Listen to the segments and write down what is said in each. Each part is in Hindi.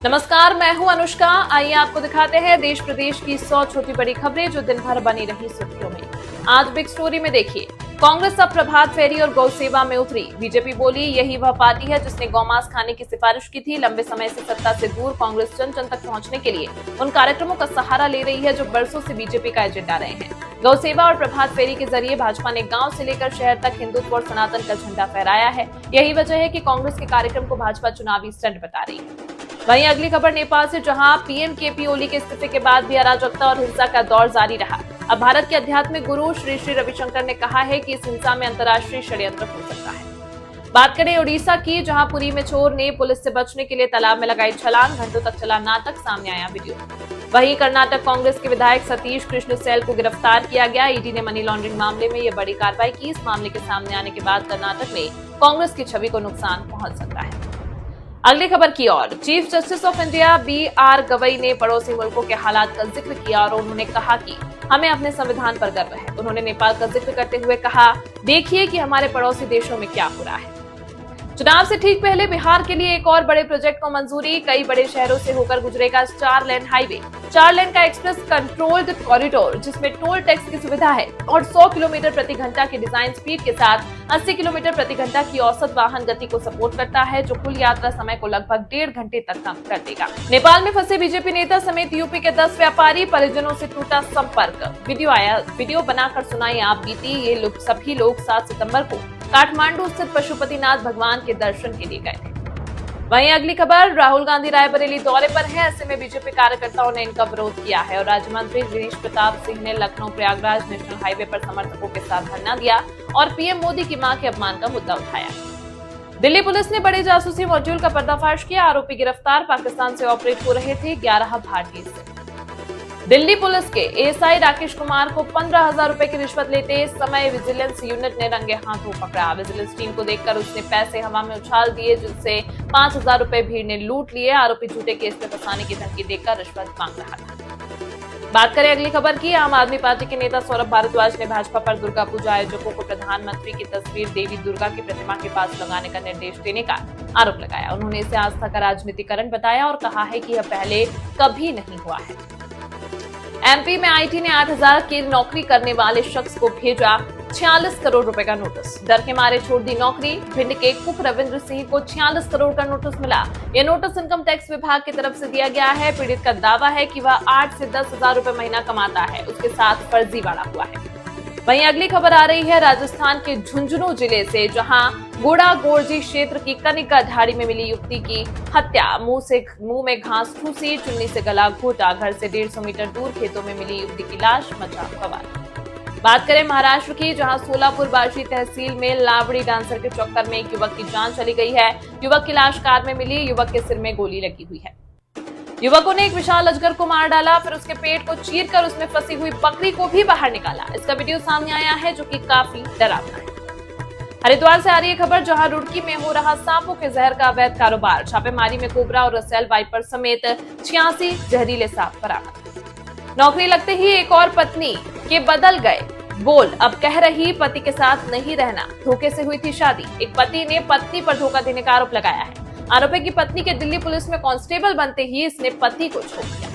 नमस्कार, मैं हूं अनुष्का। आइए आपको दिखाते हैं देश प्रदेश की 100 छोटी बड़ी खबरें जो दिन भर बनी रही सुर्खियों में। आज बिग स्टोरी में देखिए, कांग्रेस अब प्रभात फेरी और गौ सेवा में उतरी। बीजेपी बोली यही वह पार्टी है जिसने गौमांस खाने की सिफारिश की थी। लंबे समय से सत्ता से दूर कांग्रेस जन जन तक पहुंचने के लिए उन कार्यक्रमों का सहारा ले रही है जो बरसों से बीजेपी का एजेंडा रहे हैं। गौ सेवा और प्रभात फेरी के जरिए भाजपा ने गांव से लेकर शहर तक हिंदुत्व और सनातन का झंडा फहराया है। यही वजह है कि कांग्रेस के कार्यक्रम को भाजपा चुनावी स्टंट बता रही है। वहीं अगली खबर नेपाल से, जहां पीएम केपी ओली के इस्तीफे के बाद भी अराजकता और हिंसा का दौर जारी रहा। अब भारत के आध्यात्मिक गुरु श्री श्री रविशंकर ने कहा है कि इस हिंसा में अंतर्राष्ट्रीय षड्यंत्र हो सकता है। बात करें उड़ीसा की, जहां पुरी में चोर ने पुलिस से बचने के लिए तालाब में लगाई छलांग। घंटों तक चला नाटक, सामने आया वीडियो। वहीं कर्नाटक कांग्रेस के विधायक सतीश कृष्ण सैल को गिरफ्तार किया गया। ईडी ने मनी लॉन्ड्रिंग मामले में यह बड़ी कार्रवाई की। इस मामले के सामने आने के बाद कर्नाटक में कांग्रेस की छवि को नुकसान पहुंच सकता है। अगली खबर की ओर, chief justice of India B R. Gavai ने पड़ोसी मुल्कों के हालात का जिक्र किया और उन्होंने कहा कि हमें अपने संविधान पर गर्व है। उन्होंने नेपाल का जिक्र करते हुए कहा, देखिए कि हमारे पड़ोसी देशों में क्या हो रहा है। चुनाव से ठीक पहले बिहार के लिए एक और बड़े प्रोजेक्ट को मंजूरी। कई बड़े शहरों से होकर गुजरेगा 4 लेन हाईवे, 4 लेन का एक्सप्रेस कंट्रोल्ड कॉरिडोर जिसमें टोल टैक्स की सुविधा है और 100 किलोमीटर प्रति घंटा की डिजाइन स्पीड के साथ 80 किलोमीटर प्रति घंटा की औसत वाहन गति को सपोर्ट करता है, जो कुल यात्रा समय को लगभग 1.5 घंटे तक कम कर देगा। नेपाल में फंसे बीजेपी नेता समेत यूपी के 10 व्यापारी, परिजनों से टूटा संपर्क। वीडियो आया, वीडियो बनाकर सुनाई आप बीती। ये सभी लोग 7 सितंबर को काठमांडू स्थित पशुपतिनाथ भगवान के दर्शन के लिए गए थे। वहीं अगली खबर, राहुल गांधी रायबरेली दौरे पर हैं। ऐसे में बीजेपी कार्यकर्ताओं ने इनका विरोध किया है और राज्य मंत्री दिनेश प्रताप सिंह ने लखनऊ प्रयागराज नेशनल हाईवे पर समर्थकों के साथ धरना दिया और पीएम मोदी की मां के अपमान का मुद्दा उठाया। दिल्ली पुलिस ने बड़े जासूसी मॉड्यूल का पर्दाफाश किया। आरोपी गिरफ्तार, पाकिस्तान से ऑपरेट हो रहे थे 11 भारतीय से। दिल्ली पुलिस के एएसआई राकेश कुमार को 15,000 रुपए की रिश्वत लेते समय विजिलेंस यूनिट ने रंगे हाथों पकड़ा। विजिलेंस टीम को देखकर उसने पैसे हवा में उछाल दिए, जिससे 5,000 रुपए भीड़ ने लूट लिए। आरोपी झूठे केस में फंसाने की धमकी देकर रिश्वत मांग रहा था। बात करें अगली खबर की, आम आदमी पार्टी के नेता सौरभ भारद्वाज ने भाजपा पर दुर्गा पूजा आयोजकों को प्रधानमंत्री की तस्वीर देवी दुर्गा की प्रतिमा के पास लगाने का निर्देश देने का आरोप लगाया। उन्होंने इसे आस्था का राजनीतिकरण बताया और कहा है कि यह पहले कभी नहीं हुआ है। एमपी में आईटी ने 8,000 की नौकरी करने वाले शख्स को भेजा 46 करोड़ रुपए का नोटिस। डर के मारे छोड़ दी नौकरी। भिंड के कुक रविंद्र सिंह को 46 करोड़ का नोटिस मिला। यह नोटिस इनकम टैक्स विभाग की तरफ से दिया गया है। पीड़ित का दावा है कि वह 8 से 10,000 रुपए महीना कमाता है। उसके साथ फर्जीवाड़ा हुआ है। वहीं अगली खबर आ रही है राजस्थान के झुंझुनू जिले से, जहां गोड़ा गोरजी क्षेत्र की कनिका ढाड़ी में मिली युवती की हत्या। मुंह में घास ठूसी, चुन्नी से गला घोटा। घर से 150 मीटर दूर खेतों में मिली युवती की लाश, मचा बवाल। बात करें महाराष्ट्र की, जहां सोलापुर बार्शी तहसील में लावड़ी डांसर के चक्कर में एक युवक की जान चली गई है। युवक की लाश कार में मिली। युवक के सिर में गोली लगी हुई है। युवकों ने एक विशाल अजगर को मार डाला, फिर उसके पेट को चीरकर उसमें फंसी हुई बकरी को भी बाहर निकाला। इसका वीडियो सामने आया है जो कि काफी डरावना है। हरिद्वार से आ रही है खबर, जहां रुड़की में हो रहा सांपों के जहर का अवैध कारोबार। छापेमारी में कोबरा और रसेल वाइपर समेत 86 जहरीले सांप बरामद। नौकरी लगते ही एक और पत्नी के बदल गए बोल। अब कह रही पति के साथ नहीं रहना। धोखे से हुई थी शादी। एक पति ने पत्नी पर धोखा देने का आरोप लगाया है। आरोपी की पत्नी के दिल्ली पुलिस में कांस्टेबल बनते ही इसने पति को छोड़ दिया।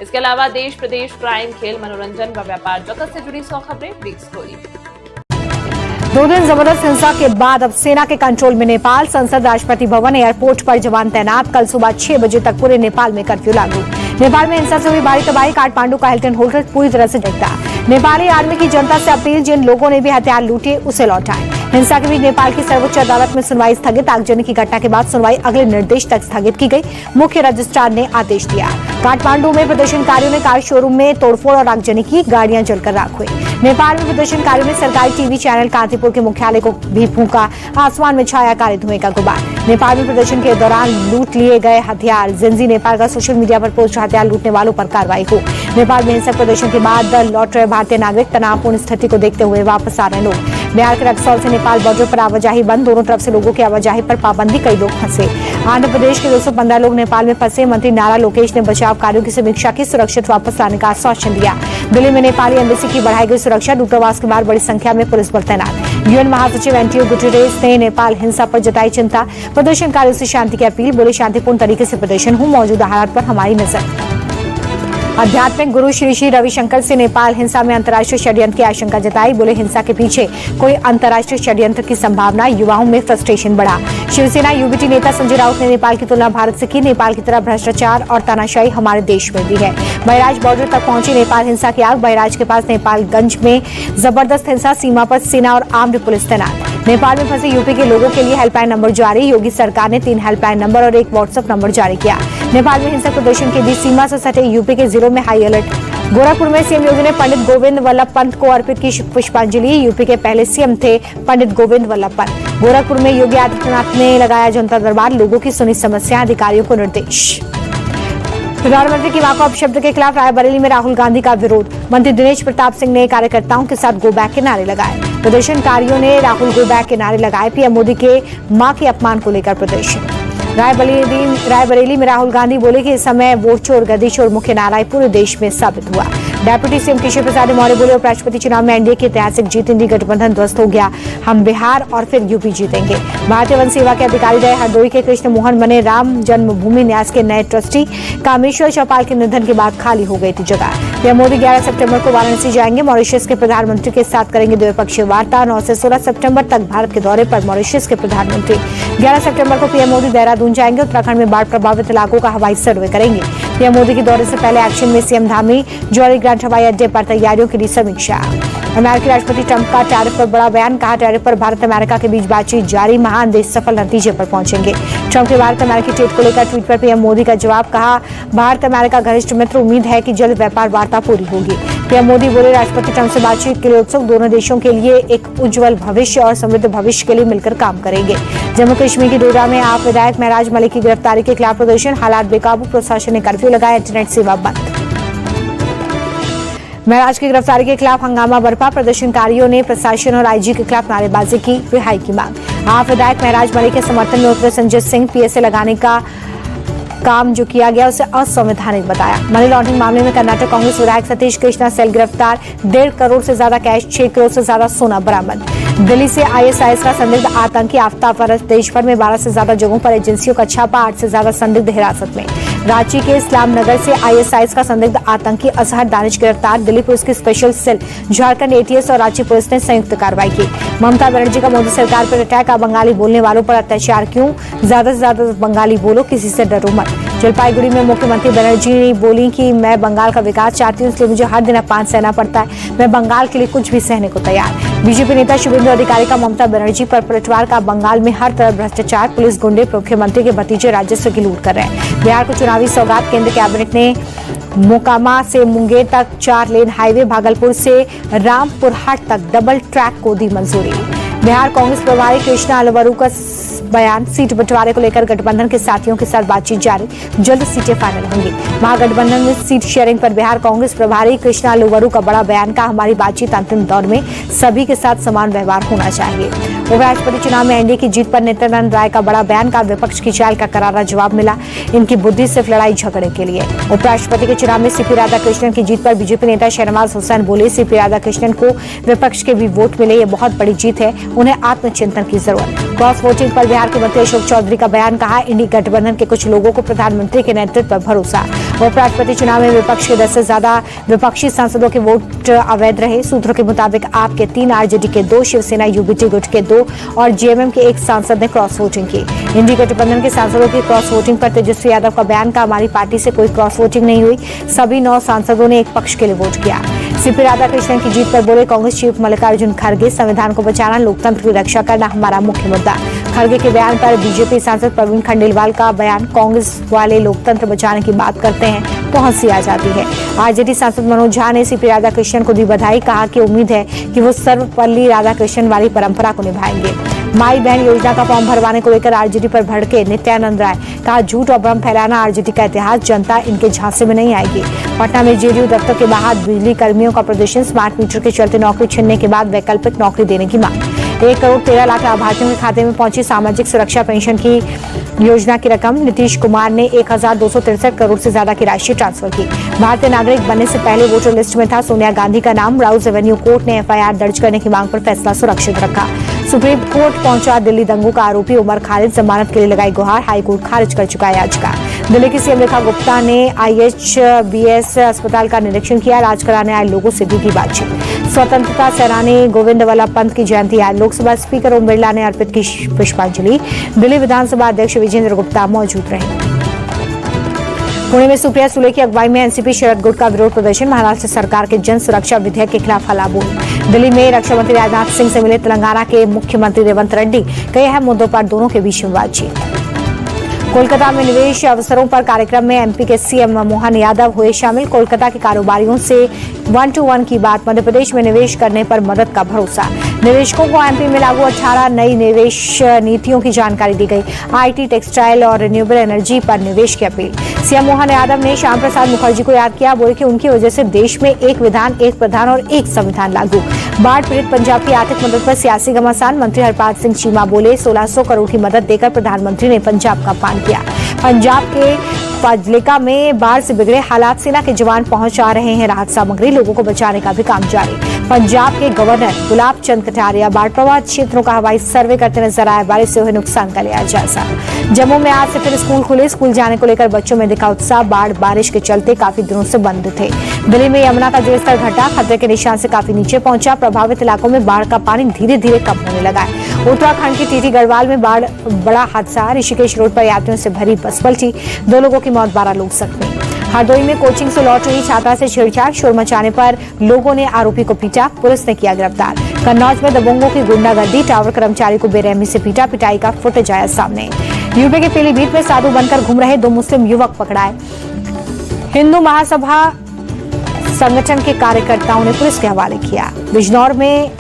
इसके अलावा देश प्रदेश, क्राइम, खेल, मनोरंजन व व्यापार जगत से जुड़ी 100 खबरें बिग स्टोरी। 2 दिन जबरदस्त हिंसा के बाद अब सेना के कंट्रोल में नेपाल। संसद, राष्ट्रपति भवन, एयरपोर्ट पर जवान तैनात। कल सुबह 6 बजे तक पूरे नेपाल में कर्फ्यू लागू। नेपाल में हिंसा से हुई भारी तबाही। काठमांडू का हिल्टन होटल पूरी तरह से जगता। नेपाली आर्मी की जनता से अपील, जिन लोगों ने भी हथियार लूटे उसे लौटाएं। हिंसा के बीच नेपाल की सर्वोच्च अदालत में सुनवाई स्थगित। आगजनी की घटना के बाद सुनवाई अगले निर्देश तक स्थगित की गई। मुख्य रजिस्ट्रार ने आदेश दिया। काठमांडू में प्रदर्शनकारियों ने कार शोरूम में तोड़फोड़ और आगजनी की। गाड़ियां जलकर राख हुई। नेपाल में प्रदर्शनकारियों ने सरकारी टीवी चैनल कांतिपुर के मुख्यालय को भी फूंका। आसमान में छाया काले धुएं का गुबार। नेपाल में प्रदर्शन के दौरान लूट लिए गए हथियार। जिंजी नेपाल का सोशल मीडिया पर पोस्ट, हथियार लूटने वालों पर कार्रवाई हो। नेपाल में हिंसक प्रदर्शन के बाद लौट रहे भारतीय नागरिक। तनावपूर्ण स्थिति को देखते हुए वापस आ रहे लोग। बिहार के रक्सौल से नेपाल बॉर्डर पर आवाजाही बंद। दोनों तरफ से लोगों की आवाजाही पर पाबंदी। कई लोग फंसे। आंध्र प्रदेश के 215 लोग नेपाल में फंसे। मंत्री नारा लोकेश ने बचाव कार्यों की समीक्षा की। सुरक्षित वापस लाने का आश्वासन दिया। दिल्ली में नेपाली एम्बेसी की बढ़ाई गई सुरक्षा। दूतावास के बाहर बड़ी संख्या में पुलिस बल तैनात। यूएन महासचिव एंटोनियो गुटेरेस ने नेपाल हिंसा पर जताई चिंता, प्रदर्शनकारियों से शांति की अपील, बोले शांतिपूर्ण तरीके से प्रदर्शन हो, मौजूदा हालात पर हमारी नजर। आध्यात्मिक गुरु श्री श्री रविशंकर से नेपाल हिंसा में अंतर्राष्ट्रीय षड्यंत्र की आशंका जताई, बोले हिंसा के पीछे कोई अंतर्राष्ट्रीय षड्यंत्र की संभावना, युवाओं में फ्रस्ट्रेशन बढ़ा। शिवसेना यूबीटी नेता संजय राउत ने नेपाल की तुलना भारत से की, नेपाल की तरह भ्रष्टाचार और तानाशाही हमारे देश में भी है। बहराइच बॉर्डर तक पहुंची नेपाल हिंसा की आग, बहराइच के पास नेपालगंज में जबरदस्त हिंसा, सीमा पर सेना और आर्म्ड पुलिस तैनात। नेपाल में फंसे यूपी के लोगों के लिए हेल्पलाइन नंबर जारी, योगी सरकार ने 3 हेल्पलाइन नंबर और 1 व्हाट्सएप नंबर जारी किया। नेपाल में हिंसक प्रदर्शन के बीच सीमा से सटे यूपी के जिलों में हाई अलर्ट। गोरखपुर में सीएम योगी ने पंडित गोविंद वल्लभ पंत को अर्पित की पुष्पांजलि, यूपी के पहले सीएम थे पंडित गोविंद वल्लभ पंत। गोरखपुर में योगी आदित्यनाथ ने लगाया जनता दरबार, लोगों की सुनी समस्या, अधिकारियों को निर्देश। प्रधानमंत्री की वाकआउट शब्द के खिलाफ रायबरेली में राहुल गांधी का विरोध, मंत्री दिनेश प्रताप सिंह ने कार्यकर्ताओं के साथ गो बैक के नारे लगाए। प्रदर्शनकारियों ने राहुल गो बैक के नारे लगाए, पीएम मोदी के मां के अपमान को लेकर प्रदर्शन। रायबरेली में राहुल गांधी बोले कि इस समय वोट चोर, गद्दी चोर मुख्य नारा पूरे देश में साबित हुआ। डेप्यूटी सीएम केशव प्रसाद मौर्य बोले उपराष्ट्रपति चुनाव में एनडीए की ऐतिहासिक जीत, इंडी गठबंधन ध्वस्त हो गया, हम बिहार और फिर यूपी जीतेंगे। भारतीय वन सेवा के अधिकारी रहे हरदोई के कृष्ण मोहन बने राम जन्मभूमि न्यास के नए ट्रस्टी, कामेश्वर चौपाल के निधन के बाद खाली हो गई थी जगह। पीएम मोदी 11 सितंबर को वाराणसी जाएंगे, मॉरिशस के प्रधानमंत्री के साथ करेंगे द्विपक्षीय वार्ता। 9 से 16 सितंबर तक भारत के दौरे पर मॉरिशस के प्रधानमंत्री। 11 सितंबर को पीएम मोदी देहरादून जाएंगे, उत्तराखंड में बाढ़ प्रभावित इलाकों का हवाई सर्वे करेंगे। पीएम मोदी के दौरे से पहले एक्शन में सीएम धामी, जौहरी ग्रांट हवाई अड्डे पर तैयारियों की समीक्षा। अमेरिकी राष्ट्रपति ट्रंप का टैरिफ पर बड़ा बयान, कहा टैरिफ पर भारत अमेरिका के बीच बातचीत जारी, महान देश सफल नतीजे पर पहुंचेंगे। ट्रंप के भारत अमेरिकी ट्रेड को लेकर ट्वीट पर पीएम मोदी का जवाब, कहा भारत अमेरिका घनिष्ठ मित्र, उम्मीद है कि जल्द व्यापार वार्ता पूरी होगी। पीएम मोदी बोले राष्ट्रपति ट्रंप से बातचीत के लिए उत्सुक, दोनों देशों के लिए एक उज्जवल भविष्य और समृद्ध भविष्य के लिए मिलकर काम करेंगे। जम्मू कश्मीर की डोडा में आप विधायक महराज मलिक की गिरफ्तारी के खिलाफ प्रदर्शन, हालात बेकाबू, प्रशासन ने कर्फ्यू लगाया, इंटरनेट सेवा बंद। महराज की गिरफ्तारी के खिलाफ हंगामा बरपा, प्रदर्शनकारियों ने प्रशासन और आईजी के खिलाफ नारेबाजी की, रिहाई की मांग। आप विधायक महराज मलिक के समर्थन में उतरे संजय सिंह, पीएसए लगाने का काम जो किया गया उसे असंवैधानिक बताया। मनी लॉन्ड्रिंग मामले में कर्नाटक कांग्रेस विधायक सतीश कृष्णा सेल गिरफ्तार, 1.5 करोड़ से ज्यादा कैश, 6 करोड़ से ज्यादा सोना बरामद। दिल्ली से आईएसआईएस का संदिग्ध आतंकी आफ्ताब फरस, देश भर में 12 से ज्यादा जगहों पर एजेंसियों का छापा, 8 से ज्यादा संदिग्ध हिरासत में। रांची के इस्लाम नगर से आईएसआईएस का संदिग्ध आतंकी असहर दानिश गिरफ्तार, दिल्ली पुलिस की स्पेशल सेल, झारखंड एटीएस और रांची पुलिस ने संयुक्त कार्रवाई की। ममता बनर्जी का मोदी सरकार पर अटैक, बंगाली बोलने वालों पर अत्याचार क्यों, ज्यादा से ज्यादा बंगाली बोलो, किसी से डरो मत। जलपाईगुड़ी में मुख्यमंत्री बनर्जी बोली कि मैं बंगाल का विकास चाहती हूँ, इसलिए मुझे हर दिन अपमान सहना पड़ता है, मैं बंगाल के लिए कुछ भी सहने को तैयार। बीजेपी नेता शुभेंदु अधिकारी का ममता बनर्जी पर पलटवार का, बंगाल में हर तरफ भ्रष्टाचार, पुलिस गुंडे मुख्यमंत्री के भतीजे राजस्व की लूट कर रहे हैं। बिहार को चुनावी सौगात, केंद्र कैबिनेट ने मोकामा से मुंगेर तक 4 लेन हाईवे, भागलपुर से रामपुर हाट तक डबल ट्रैक को दी मंजूरी। बिहार कांग्रेस प्रभारी कृष्णा अलवरू का बयान, सीट बंटवारे को लेकर गठबंधन के साथियों के साथ बातचीत जारी, जल्द सीटें फाइनल होंगी। महागठबंधन में सीट शेयरिंग पर बिहार कांग्रेस प्रभारी कृष्णा अलवरू का बड़ा बयान, का हमारी बातचीत अंतिम दौर में, सभी के साथ समान व्यवहार होना चाहिए। उपराष्ट्रपति चुनाव में एनडीए की जीत पर नित्यानंद राय का बड़ा बयान, का विपक्ष की चाल का करारा जवाब मिला, इनकी बुद्धि सिर्फ लड़ाई झगड़े के लिए। उपराष्ट्रपति के चुनाव में सीपी राधाकृष्णन की जीत पर बीजेपी नेता शहनवाज हुसैन बोले, सीपी राधाकृष्णन को विपक्ष के भी वोट मिले, ये बहुत बड़ी जीत है, उन्हें आत्मचिंतन की जरूरत। क्रॉस वोटिंग पर बिहार के मंत्री अशोक चौधरी का बयान, कहा इंडी गठबंधन के कुछ लोगों को प्रधानमंत्री के नेतृत्व पर भरोसा। उपराष्ट्रपति चुनाव में विपक्ष के 10 से ज्यादा विपक्षी सांसदों के वोट अवैध रहे, सूत्रों के मुताबिक आप के 3, आरजेडी के 2, शिवसेना यूबीटी गुट के 2 और जेएमएम के 1 सांसद ने क्रॉस वोटिंग की। इंडी गठबंधन के सांसदों की क्रॉस वोटिंग पर तेजस्वी यादव का बयान, का हमारी पार्टी से कोई क्रॉस वोटिंग नहीं हुई, सभी 9 सांसदों ने एक पक्ष के लिए वोट किया। सीपी राधाकृष्णन की जीत पर बोले कांग्रेस चीफ मल्लिकार्जुन खड़गे, संविधान को बचाना, लोकतंत्र की रक्षा करना हमारा मुख्य मुद्दा। खड़गे के बयान पर बीजेपी सांसद प्रवीण खंडेलवाल का बयान, कांग्रेस वाले लोकतंत्र बचाने की बात करते हैं तो हंसी आ जाती है। आरजेडी सांसद मनोज झा ने सीपी राधाकृष्णन को दी बधाई, कहा कि उम्मीद है कि वो सर्वपल्ली राधाकृष्णन वाली परंपरा को निभाएंगे। माई बहन योजना का फॉर्म भरवाने को लेकर आरजेडी पर भड़के नित्यानंद राय, कहा झूठ और भ्रम फैलाना आरजेडी का इतिहास, जनता इनके झांसे में नहीं आएगी। पटना में जेडीयू दफ्तर के बाहर बिजली कर्मियों का प्रदर्शन, स्मार्ट मीटर के चलते नौकरी छीनने के बाद वैकल्पिक नौकरी देने की मांग। 1,13,00,000 लाभार्थियों के खाते में पहुंची सामाजिक सुरक्षा पेंशन की योजना की रकम। नीतीश कुमार ने 1,263 करोड़ से ज्यादा की राशि ट्रांसफर की। भारतीय नागरिक बनने से पहले वोटर लिस्ट में था सोनिया गांधी का नाम। राउज एवेन्यू कोर्ट ने एफआईआर दर्ज करने की मांग पर फैसला सुरक्षित रखा। सुप्रीम कोर्ट पहुंचा दिल्ली दंगों का आरोपी उमर खालिद, जमानत के लिए लगाई गुहार। हाईकोर्ट खारिज कर चुका है याचिका। दिल्ली की सीएम रेखा गुप्ता ने IHBS अस्पताल का निरीक्षण किया। इलाज कराने आए लोगों से भी की बातचीत। स्वतंत्रता सेनानी गोविंद वल्लभ पंत की जयंती आज। लोकसभा स्पीकर ओम बिरला ने अर्पित की पुष्पांजलि। दिल्ली विधानसभा अध्यक्ष विजेंद्र गुप्ता मौजूद रहे। पुणे में सुप्रिया सुले की अगुवाई में एनसीपी शरद गुट का विरोध प्रदर्शन। महाराष्ट्र सरकार के जन सुरक्षा विधेयक के खिलाफ हल्ला बोल। दिल्ली में रक्षा मंत्री राजनाथ सिंह से मिले तेलंगाना के मुख्यमंत्री रेवंत रेड्डी। कई अहम मुद्दों पर दोनों के बीच में बातचीत। कोलकाता में निवेश अवसरों पर कार्यक्रम में एमपी के सीएम मोहन यादव हुए शामिल। कोलकाता के कारोबारियों से 1-to-1 की बात। मध्य प्रदेश में निवेश करने पर मदद का भरोसा। निवेशकों को एमपी में लागू 18 नई निवेश नीतियों की जानकारी दी गई। आईटी, टेक्सटाइल और रिन्यूएबल एनर्जी पर निवेश की अपील। सीएम मोहन यादव ने श्याम प्रसाद मुखर्जी को याद किया। बोले कि उनकी वजह से देश में एक विधान, एक प्रधान और एक संविधान लागू। बाढ़ पीड़ित पंजाब की आर्थिक मदद पर सियासी घमासान। मंत्री हरपाल सिंह चीमा बोले 1600 करोड़ की मदद देकर प्रधानमंत्री ने पंजाब का अपमान किया। पंजाब के फाजिल्का में बाढ़ से बिगड़े हालात। सेना के जवान पहुंचा रहे हैं राहत सामग्री। लोगों को बचाने का भी काम जारी। पंजाब के गवर्नर गुलाब चंद कटारिया बाढ़ प्रभावित क्षेत्रों का हवाई सर्वे करते नजर आए। बारिश से हुए नुकसान का लिया जायजा। जम्मू में आज से फिर स्कूल खुले। स्कूल जाने को लेकर बच्चों में दिखा उत्साह। बाढ़ बारिश के चलते काफी दिनों से बंद थे। दिल्ली में यमुना का जलस्तर घटा, खतरे के निशान से काफी नीचे पहुंचा। प्रभावित इलाकों में बाढ़ का पानी धीरे धीरे कम होने लगा है। उत्तराखंड के टीटी गढ़वाल में बाढ़ बड़ा हादसा। ऋषिकेश रोड पर यात्रियों से भरी बस पलटी। 2 लोगों की मौत, 12 लोग जख्मी। हरदोई में कोचिंग से लौट रही छात्रा से छेड़छाड़। शोर मचाने पर लोगों ने आरोपी को पीटा। पुलिस ने किया गिरफ्तार। कन्नौज में दबंगों की गुंडागर्दी। टावर कर्मचारी को बेरहमी से पीटा। पिटाई का फुटेज आया सामने। यूपी के पीलीभीत में साधु बनकर घूम रहे 2 मुस्लिम युवक पकड़ाए। हिंदू महासभा संगठन के कार्यकर्ताओं ने पुलिस के हवाले किया। बिजनौर में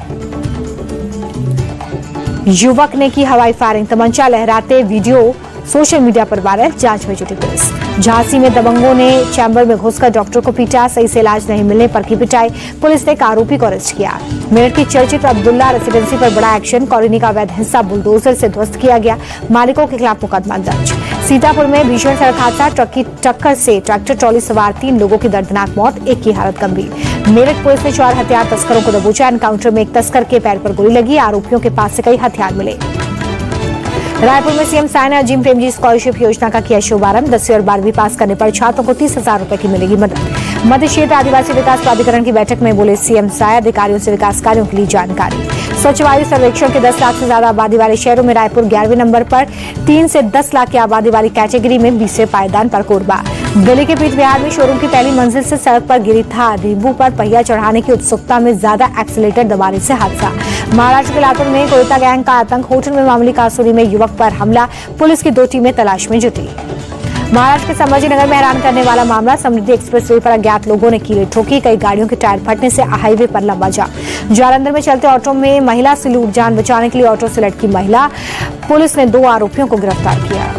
युवक ने की हवाई फायरिंग। तमंचा लहराते वीडियो सोशल मीडिया पर वायरल। जांच में जुटी पुलिस। झांसी में दबंगों ने चैम्बर में घुसकर डॉक्टर को पीटा। सही से इलाज नहीं मिलने पर की पिटाई। पुलिस ने एक आरोपी को अरेस्ट किया। मेरठ की चर्चित अब्दुल्ला रेसिडेंसी पर बड़ा एक्शन। कॉलोनी का अवैध हिस्सा बुलडोजर से ध्वस्त किया गया। मालिकों के खिलाफ मुकदमा दर्ज। सीतापुर में भीषण सड़क हादसा। ट्रक की टक्कर से ट्रैक्टर ट्रॉली सवार 3 लोगों की दर्दनाक मौत, एक की हालत गंभीर। मेरठ पुलिस ने 4 हथियार तस्करों को दबोचा। एनकाउंटर में एक तस्कर के पैर पर गोली लगी। आरोपियों के पास से कई हथियार मिले। रायपुर में सीएम साय ने अजीम प्रेमजी स्कॉलरशिप योजना का किया शुभारंभ। 10वीं और 12वीं पास करने पर छात्रों को 30,000 रुपए की मिलेगी मदद। मध्य क्षेत्र आदिवासी विकास प्राधिकरण की बैठक में बोले सीएम साय। अधिकारियों से विकास कार्यों के लिए जानकारी। स्वच्छ वायु सर्वेक्षण के 10 लाख से ज्यादा आबादी वाले शहरों में रायपुर 11वें नंबर पर। 3 से 10 लाख की आबादी वाली कैटेगरी में 20वें पायदान पर कोरबा। दिल्ली के पीठ बिहार में शोरूम की पहली मंजिल से सड़क पर गिरी था। नींबू पर पहिया चढ़ाने की उत्सुकता में ज्यादा एक्सीलेटर दबाने से हादसा। महाराष्ट्र के लातूर में कोयता गैंग का आतंक। होटल में मामूली कासूरी में युवक पर हमला। पुलिस की 2 टीमें तलाश में जुटी। महाराष्ट्र के संभाजीनगर में हैरान करने वाला मामला। समृद्धि एक्सप्रेस वे पर अज्ञात लोगों ने कीले ठोकी। कई गाड़ियों के टायर फटने से हाईवे पर लंबा जाम। जालंधर में चलते ऑटो में महिला से लूट। जान बचाने के लिए ऑटो से लटकी महिला। पुलिस ने 2 आरोपियों को गिरफ्तार किया।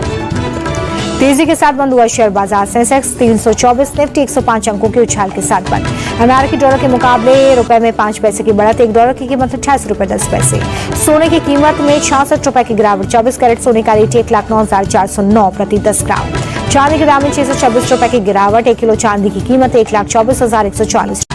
तेजी के साथ बंद हुआ शेयर बाजार। सेंसेक्स 324, निफ्टी 105 अंकों के उछाल के साथ बंद। अमेरिकी डॉलर के मुकाबले रुपए में 5 पैसे की बढ़त। $1 की कीमत 28 रुपए 10 पैसे। सोने की कीमत में 66 रुपए की गिरावट। 24 कैरेट सोने का रेट 1,09,409 प्रति 10 ग्राम। चांदी के दाम में 626 रुपए की गिरावट। 1 किलो चांदी की कीमत 1,24,140।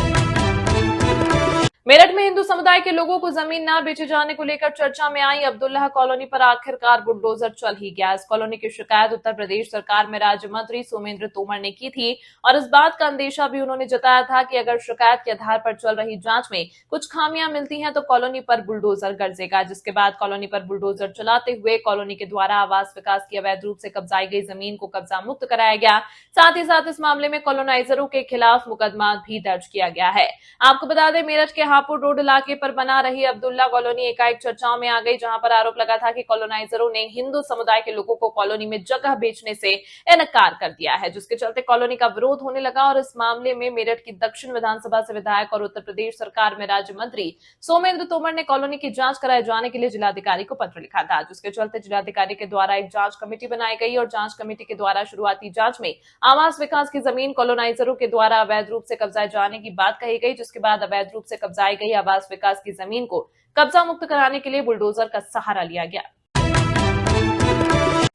मेरठ में हिंदू समुदाय के लोगों को जमीन न बेचे जाने को लेकर चर्चा में आई अब्दुल्ला कॉलोनी पर आखिरकार बुलडोजर चल ही गया। इस कॉलोनी की शिकायत उत्तर प्रदेश सरकार में राज्य मंत्री सोमेंद्र तोमर ने की थी और इस बात का अंदेशा भी उन्होंने जताया था कि अगर शिकायत के आधार पर चल रही जांच में कुछ खामियां मिलती हैं तो कॉलोनी पर बुलडोजर गरजेगा। जिसके बाद कॉलोनी पर बुलडोजर चलाते हुए कॉलोनी के द्वारा आवास विकास की अवैध रूप से कब्जाई गई जमीन को कब्जा मुक्त कराया गया। साथ ही साथ इस मामले में कॉलोनाइजरों के खिलाफ मुकदमा भी दर्ज किया गया है। आपको बता दें मेरठ के हापुड़ रोड इलाके पर बना रही अब्दुल्ला कॉलोनी एकाएक चर्चाओं में आ गई, जहां पर आरोप लगा था कि कॉलोनाइजरों ने हिंदू समुदाय के लोगों को कॉलोनी में जगह बेचने से इनकार कर दिया है, जिसके चलते कॉलोनी का विरोध होने लगा। और इस मामले में मेरठ की दक्षिण विधानसभा से विधायक और उत्तर प्रदेश सरकार में राज्य मंत्री सोमेंद्र तोमर ने कॉलोनी की जांच कराए जाने के लिए जिलाधिकारी को पत्र लिखा था, जिसके चलते जिलाधिकारी के द्वारा एक जांच कमेटी बनाई गई और जांच कमेटी के द्वारा शुरुआती जांच में आवास विकास की जमीन कॉलोनाइजरों के द्वारा अवैध रूप से कब्जाए जाने की बात कही गई, जिसके बाद अवैध रूप से कब्जाए लगाई गई आवास विकास की जमीन को कब्जा मुक्त कराने के लिए बुलडोजर का सहारा लिया गया।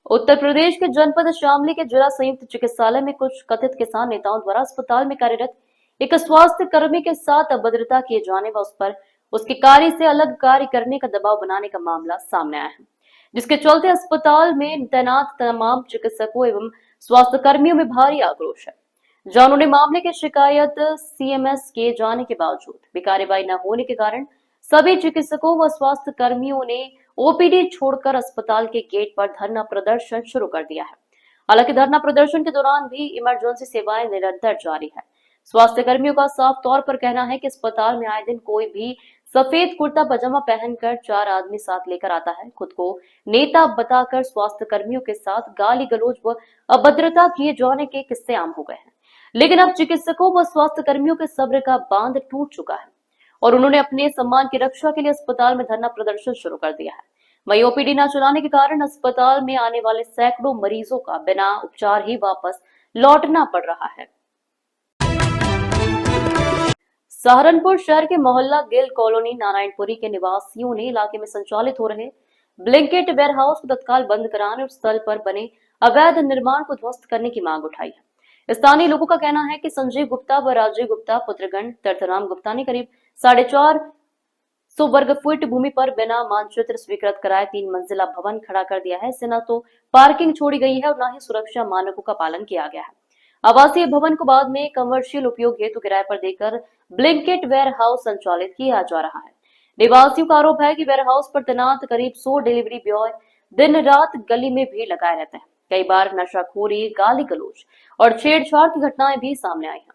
उत्तर प्रदेश के जनपद शामली के जिला संयुक्त चिकित्सालय में कुछ कथित किसान नेताओं द्वारा अस्पताल में कार्यरत एक स्वास्थ्य कर्मी के साथ अभद्रता किए जाने व उस पर उसके कार्य से अलग कार्य करने का दबाव बनाने का मामला सामने आया है, जिसके चलते अस्पताल में तैनात तमाम चिकित्सकों एवं स्वास्थ्य कर्मियों में भारी आक्रोश है। जानों ने मामले की शिकायत सीएमएस किए जाने के बावजूद भी कार्रवाई न होने के कारण सभी चिकित्सकों व स्वास्थ्य कर्मियों ने ओपीडी छोड़कर अस्पताल के गेट पर धरना प्रदर्शन शुरू कर दिया है। हालांकि धरना प्रदर्शन के दौरान भी इमरजेंसी सेवाएं निरंतर जारी है। स्वास्थ्य कर्मियों का साफ तौर पर कहना है कि अस्पताल में आए दिन कोई भी सफेद कुर्ता पजामा पहनकर 4 आदमी साथ लेकर आता है। खुद को नेता बताकर स्वास्थ्य कर्मियों के साथ गाली गलौज व अभद्रता किए जाने के किस्से आम हो गए हैं। लेकिन अब चिकित्सकों व स्वास्थ्य कर्मियों के सब्र का बांध टूट चुका है और उन्होंने अपने सम्मान की रक्षा के लिए अस्पताल में धरना प्रदर्शन शुरू कर दिया है। वहीं ओपीडी न चलाने के कारण अस्पताल में आने वाले सैकड़ों मरीजों का बिना उपचार ही वापस लौटना पड़ रहा है। सहारनपुर शहर के मोहल्ला गिल कॉलोनी नारायणपुरी के निवासियों ने इलाके में संचालित हो रहे ब्लिंकेट वेयरहाउस को तत्काल बंद कराने और स्थल पर बने अवैध निर्माण को ध्वस्त करने की मांग उठाई है। स्थानीय लोगों का कहना है कि संजीव गुप्ता व राजीव गुप्ता पुत्रगण तीर्थराम गुप्ता ने करीब 450 वर्ग फुट भूमि पर बिना मानचित्र स्वीकृत कराए 3 मंजिला भवन खड़ा कर दिया है। इससे न तो पार्किंग छोड़ी गई है और न ही सुरक्षा मानकों का पालन किया गया है। आवासीय भवन को बाद में कमर्शियल उपयोग हेतु किराए पर देकर ब्लिंकेट वेयर हाउस संचालित किया जा रहा है। निवासियों का आरोप है कि वेयर हाउस पर तैनात करीब 100 डिलीवरी बॉय दिन रात गली में भीड़ लगाए रहते हैं। कई बार नशाखोरी, गाली गलौज और छेड़छाड़ की घटनाएं भी सामने आई हैं।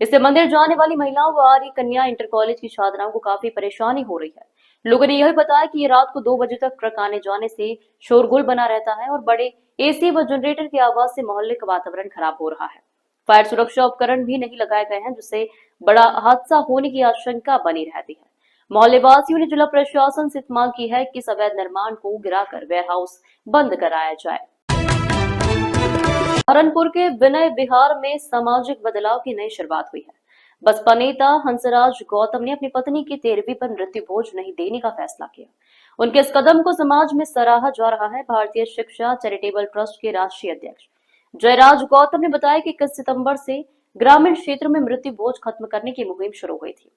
इससे मंदिर जाने वाली महिलाओं व आर्य कन्या इंटर कॉलेज की छात्राओं को काफी परेशानी हो रही है। लोगों ने यह बताया कि ये रात को 2 बजे तक ट्रक आने जाने से शोरगुल बना रहता है और बड़े एसी व जनरेटर की आवाज से मोहल्ले का वातावरण खराब हो रहा है। फायर सुरक्षा उपकरण भी नहीं लगाए गए हैं, जिससे बड़ा हादसा होने की आशंका बनी रहती है। मोहल्ले वासियों ने जिला प्रशासन से मांग की है कि इस अवैध निर्माण को गिराकर वेयरहाउस बंद कराया जाए। सहारनपुर के विनय विहार में सामाजिक बदलाव की नई शुरुआत हुई है। बसपा नेता हंसराज गौतम ने अपनी पत्नी की 13वीं पर मृत्यु भोज नहीं देने का फैसला किया। उनके इस कदम को समाज में सराहा जा रहा है। भारतीय शिक्षा चैरिटेबल ट्रस्ट के राष्ट्रीय अध्यक्ष जयराज गौतम ने बताया कि 21 सितंबर से ग्रामीण क्षेत्र में मृत्यु भोज खत्म करने की मुहिम शुरू हुई थी।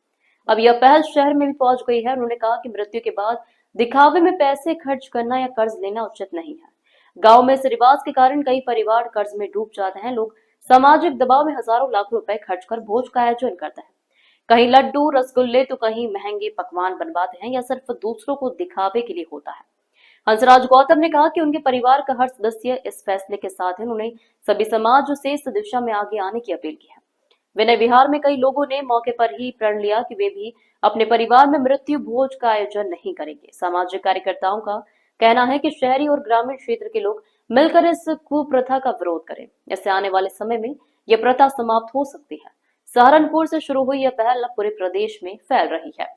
अब यह पहल शहर में भी पहुंच गई है। उन्होंने कहा कि मृत्यु के बाद दिखावे में पैसे खर्च करना या कर्ज लेना उचित नहीं है। गांव में इस रिवाज के कारण कई परिवार कर्ज में डूब जाते हैं। लोग सामाजिक दबाव में हजारों लाख रुपए खर्च कर भोज का आयोजन करते हैं। कहीं लड्डू, रसगुल्ले तो कहीं महंगे पकवान बनवाते हैं। यह सिर्फ दूसरों को दिखावे के लिए होता है। हंसराज गौतम ने कहा कि उनके परिवार का हर सदस्य इस फैसले के साथ है। उन्होंने सभी समाज से इस दिशा में आगे आने की अपील की है। विनय विहार में कई लोगों ने मौके पर ही प्रण लिया कि वे भी अपने परिवार में मृत्यु भोज का आयोजन नहीं करेंगे। सामाजिक कार्यकर्ताओं का कहना है कि शहरी और ग्रामीण क्षेत्र के लोग मिलकर इस कुप्रथा का विरोध करें। इससे आने वाले समय में यह प्रथा समाप्त हो सकती है। सहारनपुर से शुरू हुई यह पहल अब पूरे प्रदेश में फैल रही है।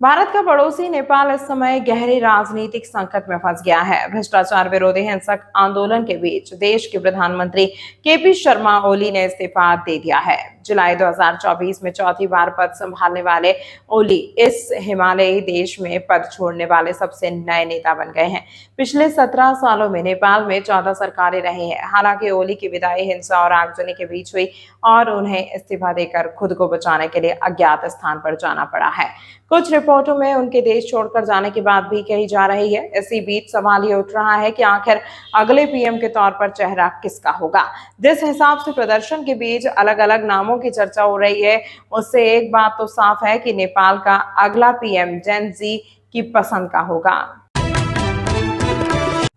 भारत का पड़ोसी नेपाल इस समय गहरे राजनीतिक संकट में फंस गया है। भ्रष्टाचार विरोधी हिंसक आंदोलन के बीच देश के प्रधानमंत्री केपी शर्मा ओली ने इस्तीफा दे दिया है। जुलाई 2024 में चौथी बार पद संभालने वाले ओली इस हिमालयी देश में पद छोड़ने वाले सबसे नए नेता बन गए हैं। पिछले 17 सालों में नेपाल में 14 सरकारें रही हैं। हालांकि ओली की विदाई हिंसा और आगजनी के बीच हुई और उन्हें इस्तीफा देकर खुद को बचाने के लिए अज्ञात स्थान पर जाना पड़ा है। कुछ रिपोर्टों में उनके देश छोड़कर जाने की बात भी कही जा रही है। इसी बीच सवाल ये उठ रहा है कि आखिर अगले पीएम के तौर पर चेहरा किसका होगा। जिस हिसाब से प्रदर्शन के बीच अलग अलग नामों की चर्चा हो रही है, उससे एक बात तो साफ है कि नेपाल का अगला पीएम जेन जी की पसंद का होगा।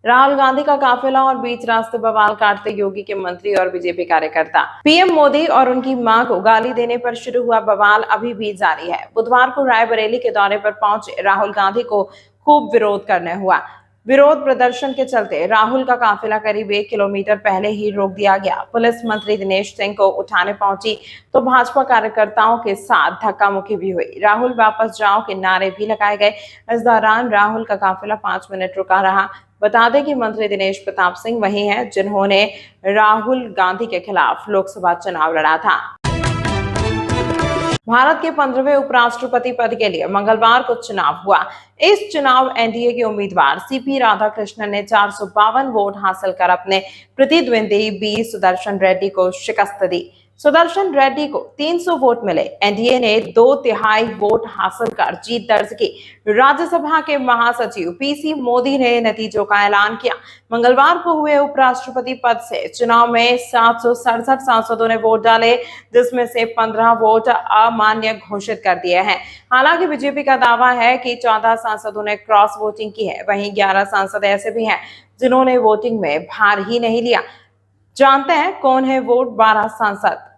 राहुल गांधी का काफिला और बीच रास्ते बवाल काटते योगी के मंत्री और बीजेपी कार्यकर्ता। पीएम मोदी और उनकी मां को गाली देने पर शुरू हुआ बवाल अभी भी जारी है। बुधवार को रायबरेली के दौरे पर पहुंचे राहुल गांधी को खूब विरोध करने हुआ। विरोध प्रदर्शन के चलते राहुल का काफिला करीब 1 किलोमीटर पहले ही रोक दिया गया। पुलिस मंत्री दिनेश सिंह को उठाने पहुंची तो भाजपा कार्यकर्ताओं के साथ धक्का मुक्की भी हुई। राहुल वापस जाओ के नारे भी लगाए गए। इस दौरान राहुल का काफिला 5 मिनट रुका रहा। बता दें कि मंत्री दिनेश प्रताप सिंह वही हैं जिन्होंने राहुल गांधी के खिलाफ लोकसभा चुनाव लड़ा था। भारत के 15वें उपराष्ट्रपति पद के लिए मंगलवार को चुनाव हुआ। इस चुनाव एनडीए के उम्मीदवार सीपी राधाकृष्णन ने 452 वोट हासिल कर अपने प्रतिद्वंदी बी सुदर्शन रेड्डी को शिकस्त दी। सुदर्शन रेड्डी को 300 वोट मिले। एनडीए ने 2/3 वोट हासिल कर जीत दर्ज की। राज्यसभा के महासचिव पीसी मोदी ने नतीजों का ऐलान किया। मंगलवार को हुए उपराष्ट्रपति पद से चुनाव में 767 सांसदों ने वोट डाले, जिसमें से 15 वोट अमान्य घोषित कर दिए हैं। हालांकि बीजेपी का दावा है कि 14 सांसदों ने क्रॉस वोटिंग की है। वहीं 11 सांसद ऐसे भी हैं जिन्होंने वोटिंग में भाग ही नहीं लिया। जानते हैं कौन है वो 12 सांसद।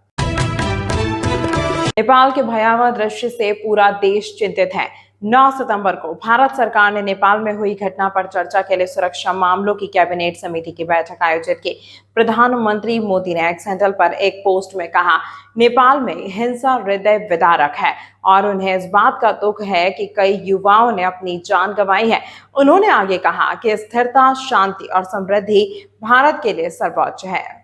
नेपाल के भयावह दृश्य से पूरा देश चिंतित है। 9 सितंबर को भारत सरकार ने नेपाल में हुई घटना पर चर्चा के लिए सुरक्षा मामलों की कैबिनेट समिति की बैठक आयोजित की। प्रधानमंत्री मोदी ने एक्स हैंडल पर एक पोस्ट में कहा, नेपाल में हिंसा हृदय विदारक है और उन्हें इस बात का दुख है कि कई युवाओं ने अपनी जान गंवाई है। उन्होंने आगे कहा कि स्थिरता, शांति और समृद्धि भारत के लिए सर्वोच्च है।